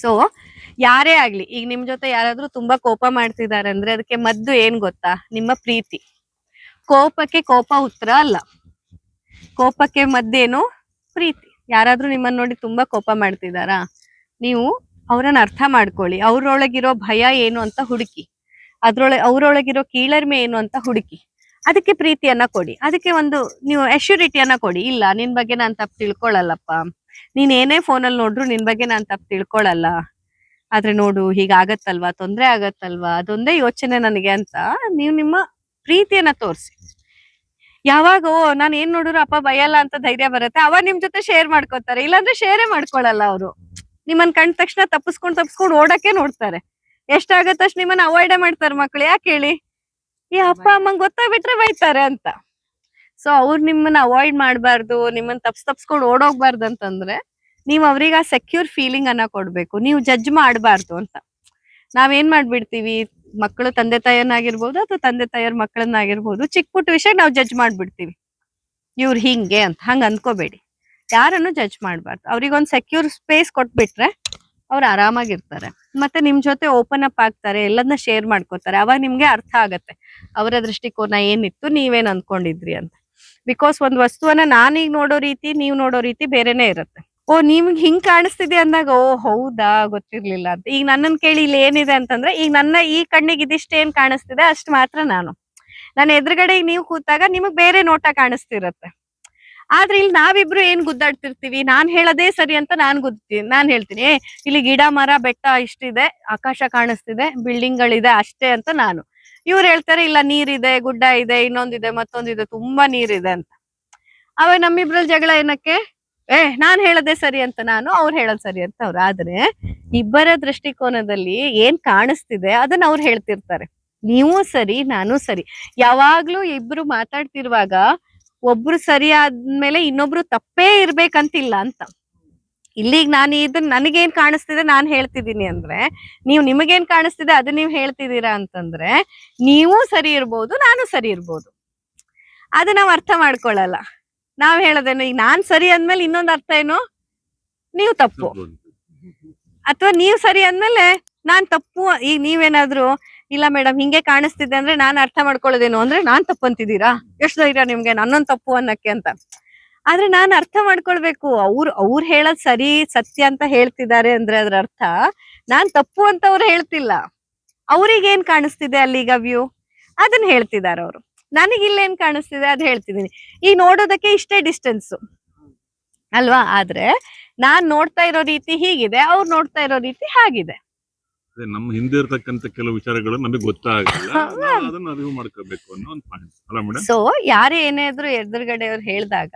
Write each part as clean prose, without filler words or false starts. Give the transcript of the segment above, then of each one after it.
So ಯಾರೇ ಆಗ್ಲಿ, ಈಗ ನಿಮ್ ಜೊತೆ ಯಾರಾದ್ರೂ ತುಂಬಾ ಕೋಪ ಮಾಡ್ತಿದ್ದಾರೆ ಅಂದ್ರೆ ಅದಕ್ಕೆ ಮದ್ದು ಏನ್ ಗೊತ್ತಾ? ನಿಮ್ಮ ಪ್ರೀತಿ. ಕೋಪಕ್ಕೆ ಕೋಪ ಉತ್ತರ ಅಲ್ಲ, ಕೋಪಕ್ಕೆ ಮದ್ದೇನು? ಪ್ರೀತಿ. ಯಾರಾದ್ರೂ ನಿಮ್ಮನ್ನ ನೋಡಿ ತುಂಬಾ ಕೋಪ ಮಾಡ್ತಿದಾರಾ, ನೀವು ಅವ್ರನ್ನ ಅರ್ಥ ಮಾಡ್ಕೊಳ್ಳಿ, ಅವ್ರೊಳಗಿರೋ ಭಯ ಏನು ಅಂತ ಹುಡುಕಿ, ಅವ್ರೊಳಗಿರೋ ಕೀಳರಿಮೆ ಏನು ಅಂತ ಹುಡುಕಿ, ಅದಕ್ಕೆ ಪ್ರೀತಿಯನ್ನ ಕೊಡಿ, ಅದಕ್ಕೆ ಒಂದು ನೀವು ಅಶ್ಯೂರಿಟಿಯನ್ನ ಕೊಡಿ. ಇಲ್ಲ, ನಿನ್ ಬಗ್ಗೆ ನಾನ್ ತಪ್ಪು ತಿಳ್ಕೊಳಲ್ಲಪ್ಪ, ನೀನ್ ಏನೇ ಫೋನಲ್ಲಿ ನೋಡ್ರು ನಿನ್ ಬಗ್ಗೆ ನಾನ್ ತಪ್ಪು ತಿಳ್ಕೊಳಲ್ಲ, ಆದ್ರೆ ನೋಡು ಹೀಗಾಗತ್ತಲ್ವಾ, ತೊಂದ್ರೆ ಆಗತ್ತಲ್ವಾ, ಅದೊಂದೇ ಯೋಚನೆ ನನಗೆ ಅಂತ ನೀವು ನಿಮ್ಮ ಪ್ರೀತಿಯನ್ನ ತೋರಿಸಿ. ಯಾವಾಗ ನಾನ್ ಏನ್ ನೋಡಿದ್ರು ಅಪ್ಪ ಭಯಲ್ಲ ಅಂತ ಧೈರ್ಯ ಬರುತ್ತೆ, ಅವ ನಿಮ್ ಜೊತೆ ಶೇರ್ ಮಾಡ್ಕೋತಾರೆ. ಇಲ್ಲಾಂದ್ರೆ ಶೇರೇ ಮಾಡ್ಕೊಳಲ್ಲ ಅವರು. ನಿಮ್ಮನ್ ಕಂಡ ತಕ್ಷಣ ತಪ್ಪಿಸ್ಕೊಂಡ್ ಓಡಕ್ಕೆ ನೋಡ್ತಾರೆ. ಎಷ್ಟಾಗತ್ತಷ್ಟು ಅಷ್ಟು ನಿಮ್ಮನ್ನ ಅವಾಯ್ಡ್ ಮಾಡ್ತಾರೆ ಮಕ್ಳು. ಯಾಕೆ ಹೇಳಿ? ಈ ಅಪ್ಪ ಅಮ್ಮಂಗ್ ಗೊತ್ತಾಗ್ಬಿಟ್ರೆ ಬೈತಾರೆ ಅಂತ. ಸೊ ಅವ್ರು ನಿಮ್ಮನ್ನ ಅವಾಯ್ಡ್ ಮಾಡ್ಬಾರ್ದು, ನಿಮ್ಮನ್ನ ತಪ್ಸ್ಕೊಂಡ್ ಓಡೋಗ್ಬಾರ್ದು ಅಂತಂದ್ರೆ ನೀವ್ ಅವ್ರಿಗೆ ಆ ಸೆಕ್ಯೂರ್ ಫೀಲಿಂಗ್ ಅನ್ನ ಕೊಡ್ಬೇಕು. ನೀವು ಜಡ್ಜ್ ಮಾಡ್ಬಾರ್ದು ಅಂತ. ನಾವೇನ್ ಮಾಡ್ಬಿಡ್ತೀವಿ, ಮಕ್ಕಳು ತಂದೆ ತಾಯನ್ನಾಗಿರ್ಬೋದು ಅಥವಾ ತಂದೆ ತಾಯಿಯರ್ ಮಕ್ಕಳನ್ನಾಗಿರ್ಬೋದು, ಚಿಕ್ಕ ಪುಟ್ಟ ವಿಷಯ ನಾವು ಜಡ್ಜ್ ಮಾಡ್ಬಿಡ್ತೀವಿ. ಇವ್ರು ಹಿಂಗೆ ಅಂತ. ಹಂಗ ಅನ್ಕೋಬೇಡಿ, ಯಾರನ್ನು ಜಡ್ಜ್ ಮಾಡ್ಬಾರ್ದು. ಅವ್ರಿಗೊಂದ್ ಸೆಕ್ಯೂರ್ ಸ್ಪೇಸ್ ಕೊಟ್ಬಿಟ್ರೆ ಅವ್ರು ಆರಾಮಾಗಿರ್ತಾರೆ, ಮತ್ತೆ ನಿಮ್ ಜೊತೆ ಓಪನ್ ಅಪ್ ಆಗ್ತಾರೆ, ಎಲ್ಲದನ್ನ ಶೇರ್ ಮಾಡ್ಕೋತಾರೆ. ಅವಾಗ ನಿಮ್ಗೆ ಅರ್ಥ ಆಗತ್ತೆ ಅವರ ದೃಷ್ಟಿಕೋನ ಏನಿತ್ತು, ನೀವೇನ್ ಅನ್ಕೊಂಡಿದ್ರಿ ಅಂತ. ಬಿಕಾಸ್ ಒಂದ್ ವಸ್ತುವನ್ನ ನಾನೀಗ ನೋಡೋ ರೀತಿ, ನೀವ್ ನೋಡೋ ರೀತಿ ಬೇರೆನೆ ಇರುತ್ತೆ. ಓ ನಿಮ್ಗೆ ಹಿಂಗ್ ಕಾಣಿಸ್ತಿದೆ ಅಂದಾಗ, ಓ ಹೌದಾ, ಗೊತ್ತಿರ್ಲಿಲ್ಲ ಅಂತ. ಈಗ ನನ್ನನ್ ಕೇಳಿ ಇಲ್ಲಿ ಏನಿದೆ ಅಂತಂದ್ರೆ, ಈಗ ನನ್ನ ಈ ಕಣ್ಣಿಗೆ ಇದಿಷ್ಟು ಏನ್ ಕಾಣಿಸ್ತಿದೆ ಅಷ್ಟು ಮಾತ್ರ ನನ್ನ ಎದುರುಗಡೆ ನೀವು ಕೂತಾಗ ನಿಮಗ್ ಬೇರೆ ನೋಟ ಕಾಣಿಸ್ತಿರತ್ತೆ. ಆದ್ರೆ ಇಲ್ಲಿ ನಾವಿಬ್ರು ಏನ್ ಗುದ್ದಾಡ್ತಿರ್ತೀವಿ, ನಾನ್ ಹೇಳೋದೇ ಸರಿ ಅಂತ ನಾನ್ ಹೇಳ್ತೀನಿ, ಇಲ್ಲಿ ಗಿಡ ಮರ ಬೆಟ್ಟ ಇಷ್ಟಿದೆ, ಆಕಾಶ ಕಾಣಿಸ್ತಿದೆ, ಬಿಲ್ಡಿಂಗ್ ಗಳಿದೆ ಅಷ್ಟೇ ಅಂತ ನಾನು. ಇವ್ರು ಹೇಳ್ತಾರೆ ಇಲ್ಲ, ನೀರಿದೆ, ಗುಡ್ಡ ಇದೆ, ಇನ್ನೊಂದಿದೆ, ಮತ್ತೊಂದಿದೆ, ತುಂಬಾ ನೀರಿದೆ ಅಂತ. ಅವಾಗ ನಮ್ಮಿಬ್ರಲ್ಲಿ ಜಗಳ ಏನಕ್ಕೆ? ನಾನ್ ಹೇಳೋದೇ ಸರಿ ಅಂತ ನಾನು, ಅವ್ರು ಹೇಳೋದ್ ಸರಿ ಅಂತ ಅವ್ರು. ಆದ್ರೆ ಇಬ್ಬರ ದೃಷ್ಟಿಕೋನದಲ್ಲಿ ಏನ್ ಕಾಣಿಸ್ತಿದೆ ಅದನ್ನ ಅವ್ರು ಹೇಳ್ತಿರ್ತಾರೆ. ನೀವು ಸರಿ, ನಾನು ಸರಿ. ಯಾವಾಗ್ಲೂ ಇಬ್ರು ಮಾತಾಡ್ತಿರುವಾಗ ಒಬ್ರು ಸರಿ ಆದ್ಮೇಲೆ ಇನ್ನೊಬ್ರು ತಪ್ಪೇ ಇರ್ಬೇಕಂತಿಲ್ಲ ಅಂತ. ಇಲ್ಲಿಗ್ ನಾನು ಇದನ್ನ ನನಗೇನ್ ಕಾಣಿಸ್ತಿದೆ ನಾನ್ ಹೇಳ್ತಿದ್ದೀನಿ ಅಂದ್ರೆ, ನೀವು ನಿಮಗೇನ್ ಕಾಣಿಸ್ತಿದೆ ಅದು ನೀವ್ ಹೇಳ್ತಿದ್ದೀರಾ ಅಂತಂದ್ರೆ, ನೀವು ಸರಿ ಇರ್ಬೋದು, ನಾನು ಸರಿ ಇರ್ಬೋದು. ಅದು ನಾವ್ ಅರ್ಥ ಮಾಡ್ಕೊಳಲ್ಲ. ನಾವ್ ಹೇಳೋದೇನು, ಈಗ ನಾನ್ ಸರಿ ಅಂದ್ಮೇಲೆ ಇನ್ನೊಂದ್ ಅರ್ಥ ಏನು, ನೀವು ತಪ್ಪು, ಅಥವಾ ನೀವ್ ಸರಿ ಅಂದ್ಮೇಲೆ ನಾನ್ ತಪ್ಪು. ಈಗ ನೀವೇನಾದ್ರು ಇಲ್ಲ ಮೇಡಮ್ ಹಿಂಗೆ ಕಾಣಿಸ್ತಿದೆ ಅಂದ್ರೆ ನಾನ್ ಅರ್ಥ ಮಾಡ್ಕೊಳ್ಳೋದೇನು ಅಂದ್ರೆ, ನಾನ್ ತಪ್ಪು ಅಂತಿದ್ದೀರಾ, ಎಷ್ಟು ಧೈರ್ಯ ನಿಮ್ಗೆ ನನ್ನೊಂದ್ ತಪ್ಪು ಅನ್ನಕ್ಕೆ ಅಂತ. ಆದ್ರೆ ನಾನ್ ಅರ್ಥ ಮಾಡ್ಕೊಳ್ಬೇಕು, ಅವ್ರು ಹೇಳೋದ್ ಸರಿ ಸತ್ಯ ಅಂತ ಹೇಳ್ತಿದ್ದಾರೆ ಅಂದ್ರೆ ಅದ್ರ ಅರ್ಥ ನಾನ್ ತಪ್ಪು ಅಂತ ಅವ್ರು ಹೇಳ್ತಿಲ್ಲ. ಅವ್ರಿಗೆ ಏನ್ ಕಾಣಿಸ್ತಿದೆ ಅಲ್ಲಿಗ ವ್ಯೂ, ಅದನ್ನ ಹೇಳ್ತಿದಾರ ಅವ್ರು. ನನಗಿಲ್ಲೇನ್ ಕಾಣಿಸ್ತಿದೆ ಅದ್ ಹೇಳ್ತಿದೀನಿ. ಈ ನೋಡೋದಕ್ಕೆ ಇಷ್ಟೇ ಡಿಸ್ಟೆನ್ಸ್ ಅಲ್ವಾ, ಆದ್ರೆ ನಾನ್ ನೋಡ್ತಾ ಇರೋ ರೀತಿ ಹೀಗಿದೆ, ಅವ್ರು ನೋಡ್ತಾ ಇರೋ ರೀತಿ ಹಾಗಿದೆ. ನಮ್ಮ ಹಿಂದೆ ಇರತಕ್ಕಂತ ಕೆಲವು ವಿಚಾರಗಳು ನಮಗೆ ಗೊತ್ತಾಗಲ್ಲ, ಅದನ್ನ ಅರಿವು ಮಾಡ್ಕೋಬೇಕು ಅನ್ನೋ ಒಂದು ಪಾಯಿಂಟ್ ಅಲ್ಲ ಮೇಡಮ್. ಸೊ ಯಾರೇ ಏನೇ ಆದ್ರೂ ಎದುರುಗಡೆ ಅವ್ರು ಹೇಳಿದಾಗ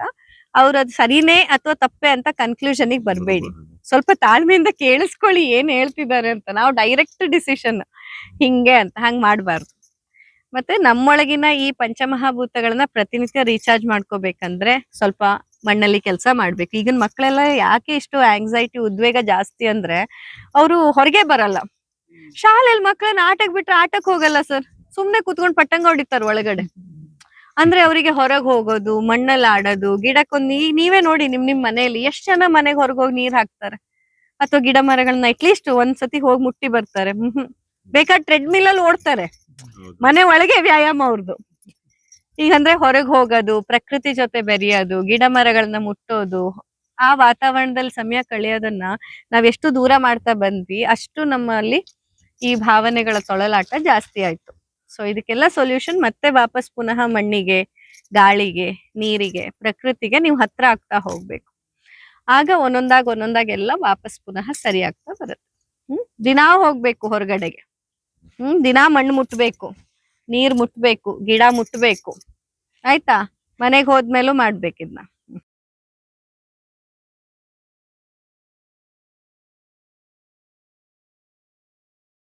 ಅವ್ರು ಅದು ಸರಿನೇ ಅಥವಾ ತಪ್ಪೆ ಅಂತ ಕನ್ಕ್ಲೂಷನ್ ಗೆ ಬರ್ಬೇಡಿ. ಸ್ವಲ್ಪ ತಾಳ್ಮೆಯಿಂದ ಕೇಳಿಸ್ಕೊಳ್ಳಿ ಏನ್ ಹೇಳ್ತಿದ್ದಾರೆ ಅಂತ. ನಾವು ಡೈರೆಕ್ಟ್ ಡಿಸಿಷನ್ ಹಿಂಗೆ ಅಂತ ಹಂಗ್ ಮಾಡ್ಬಾರ್ದು. ಮತ್ತೆ ನಮ್ಮೊಳಗಿನ ಈ ಪಂಚಮಹಾಭೂತಗಳನ್ನ ಪ್ರತಿನಿತ್ಯ ರೀಚಾರ್ಜ್ ಮಾಡ್ಕೋಬೇಕಂದ್ರೆ ಸ್ವಲ್ಪ ಮಣ್ಣಲ್ಲಿ ಕೆಲಸ ಮಾಡ್ಬೇಕು. ಈಗಿನ ಮಕ್ಕಳೆಲ್ಲ ಯಾಕೆ ಇಷ್ಟು ಆಂಗ್ಸೈಟಿ, ಉದ್ವೇಗ ಜಾಸ್ತಿ ಅಂದ್ರೆ ಅವರು ಹೊರಗೆ ಬರಲ್ಲ. ಶಾಲೆಯಲ್ಲಿ ಮಕ್ಕಳನ್ನ ಆಟಕ್ ಬಿಟ್ರೆ ಆಟಕ್ ಹೋಗಲ್ಲ ಸರ್, ಸುಮ್ನೆ ಕುತ್ಕೊಂಡ್ ಪಟ್ಟಂಗ ಹೊಡಿತಾರ ಒಳಗಡೆ. ಅಂದ್ರೆ ಅವರಿಗೆ ಹೊರಗೆ ಹೋಗೋದು, ಮಣ್ಣಲ್ಲಿ ಆಡೋದು, ಗಿಡಕ್ಕೊಂದು. ಈಗ ನೀವೇ ನೋಡಿ ನಿಮ್ ಮನೆಯಲ್ಲಿ ಎಷ್ಟ್ ಜನ ಮನೆಗೆ ಹೊರಗೋಗಿ ನೀರ್ ಹಾಕ್ತಾರೆ, ಅಥವಾ ಗಿಡ ಮರಗಳನ್ನ ಅಟ್ಲೀಸ್ಟ್ ಒಂದ್ಸತಿ ಹೋಗಿ ಮುಟ್ಟಿ ಬರ್ತಾರೆ. ಬೇಕಾದ್ರೆ ಟ್ರೆಡ್ಮಿಲ್ ಅಲ್ಲಿ ಓಡ್ತಾರೆ, ಮನೆ ಒಳಗೆ ವ್ಯಾಯಾಮ ಅವ್ರದ್ದು. ಈಗಂದ್ರೆ ಹೊರಗೆ ಹೋಗೋದು, ಪ್ರಕೃತಿ ಜೊತೆ ಬೆರೆಯೋದು, ಗಿಡ ಮರಗಳನ್ನ ಮುಟ್ಟೋದು, ಆ ವಾತಾವರಣದಲ್ಲಿ ಸಮಯ ಕಳೆಯೋದನ್ನ ನಾವೆಷ್ಟು ದೂರ ಮಾಡ್ತಾ ಬಂದ್ವಿ, ಅಷ್ಟು ನಮ್ಮಲ್ಲಿ ಈ ಭಾವನೆಗಳ ತೊಳಲಾಟ ಜಾಸ್ತಿ ಆಯ್ತು. ಸೊ ಇದಕ್ಕೆಲ್ಲ ಸೊಲ್ಯೂಷನ್ ಮತ್ತೆ ವಾಪಸ್ ಪುನಃ ಮಣ್ಣಿಗೆ, ಗಾಳಿಗೆ, ನೀರಿಗೆ, ಪ್ರಕೃತಿಗೆ ನೀವು ಹತ್ರ ಆಗ್ತಾ ಹೋಗ್ಬೇಕು. ಆಗ ಒಂದೊಂದಾಗಿ ಎಲ್ಲ ವಾಪಸ್ ಪುನಃ ಸರಿ ಆಗ್ತಾ ಬರುತ್ತೆ. ದಿನಾ ಹೋಗ್ಬೇಕು ಹೊರಗಡೆಗೆ, ದಿನಾ ಮಣ್ಣು ಮುಟ್ಬೇಕು, ನೀರ್ ಮುಟ್ಬೇಕು, ಗಿಡ ಮುಟ್ಬೇಕು, ಆಯ್ತಾ? ಮನೆಗ್ ಹೋದ್ಮೇಲೂ ಮಾಡ್ಬೇಕಿದ್ನ.